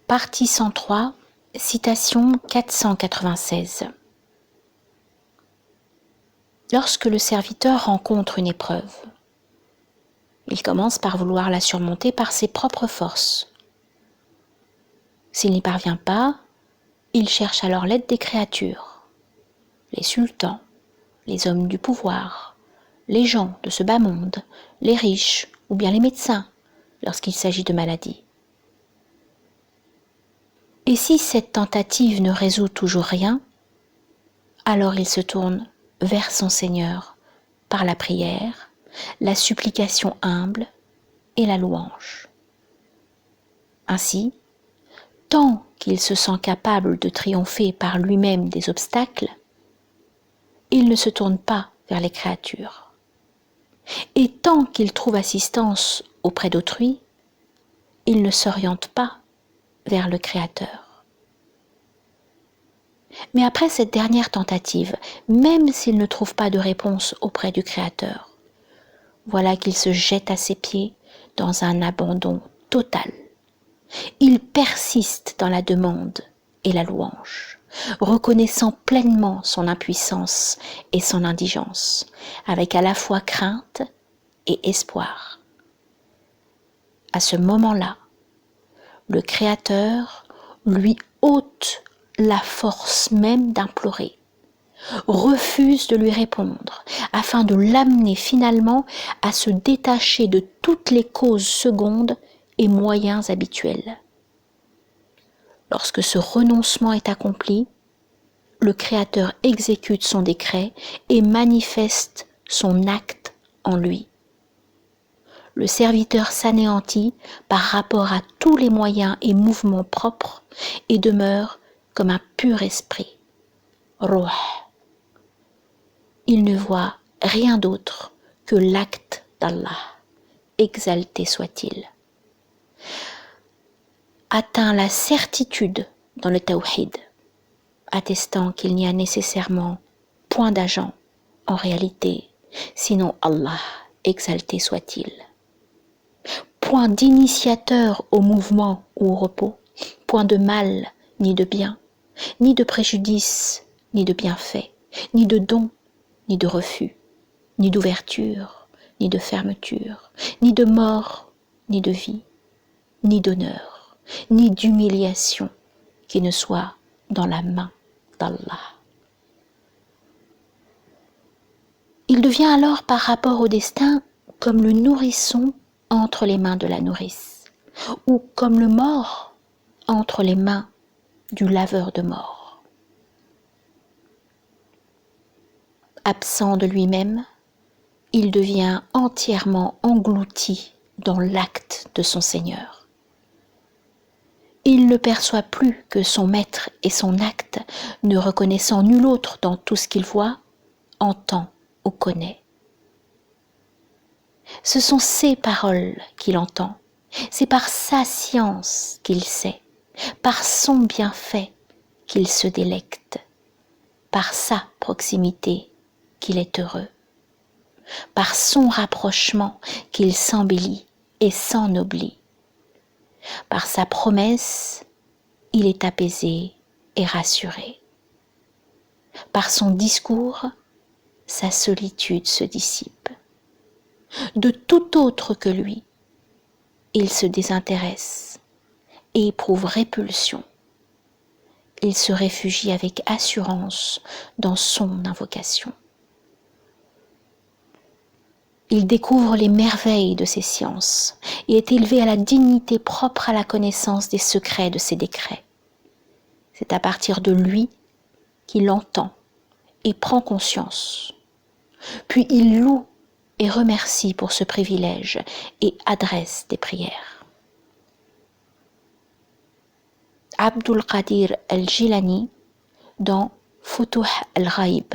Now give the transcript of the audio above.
Partie 103, citation 496. Lorsque le serviteur rencontre une épreuve, il commence par vouloir la surmonter par ses propres forces. S'il n'y parvient pas, il cherche alors l'aide des créatures, les sultans, les hommes du pouvoir, les gens de ce bas monde, les riches ou bien les médecins lorsqu'il s'agit de maladies. Et si cette tentative ne résout toujours rien, alors il se tourne vers son Seigneur par la prière, la supplication humble et la louange. Ainsi, tant qu'il se sent capable de triompher par lui-même des obstacles, il ne se tourne pas vers les créatures. Et tant qu'il trouve assistance auprès d'autrui, il ne s'oriente pas vers le Créateur. Mais après cette dernière tentative, même s'il ne trouve pas de réponse auprès du Créateur, voilà qu'il se jette à ses pieds dans un abandon total. Il persiste dans la demande et la louange, reconnaissant pleinement son impuissance et son indigence, avec à la fois crainte et espoir. À ce moment-là, le Créateur lui ôte la force même d'implorer, refuse de lui répondre, afin de l'amener finalement à se détacher de toutes les causes secondes et moyens habituels. Lorsque ce renoncement est accompli, le Créateur exécute son décret et manifeste son acte en lui. Le serviteur s'anéantit par rapport à tous les moyens et mouvements propres et demeure comme un pur esprit. Ruh. Il ne voit rien d'autre que l'acte d'Allah, exalté soit-il. Atteint la certitude dans le tawhid, attestant qu'il n'y a nécessairement point d'agent en réalité, sinon Allah, exalté soit-il. Point d'initiateur au mouvement ou au repos, point de mal ni de bien, ni de préjudice ni de bienfait, ni de don ni de refus, ni d'ouverture ni de fermeture, ni de mort ni de vie, ni d'honneur, ni d'humiliation qui ne soit dans la main d'Allah. Il devient alors par rapport au destin comme le nourrisson entre les mains de la nourrice, ou comme le mort entre les mains du laveur de mort. Absent de lui-même, il devient entièrement englouti dans l'acte de son Seigneur. Il ne perçoit plus que son maître et son acte, ne reconnaissant nul autre dans tout ce qu'il voit, entend ou connaît. Ce sont ses paroles qu'il entend, c'est par sa science qu'il sait, par son bienfait qu'il se délecte, par sa proximité qu'il est heureux, par son rapprochement qu'il s'embellit et s'ennoblit, par sa promesse il est apaisé et rassuré, par son discours sa solitude se dissipe. De tout autre que lui, il se désintéresse et éprouve répulsion. Il se réfugie avec assurance dans son invocation. Il découvre les merveilles de ses sciences et est élevé à la dignité propre à la connaissance des secrets de ses décrets. C'est à partir de lui qu'il entend et prend conscience. Puis il loue et remercie pour ce privilège et adresse des prières. Abdul Qadir al-Jilani dans Futuh al-Ghaib.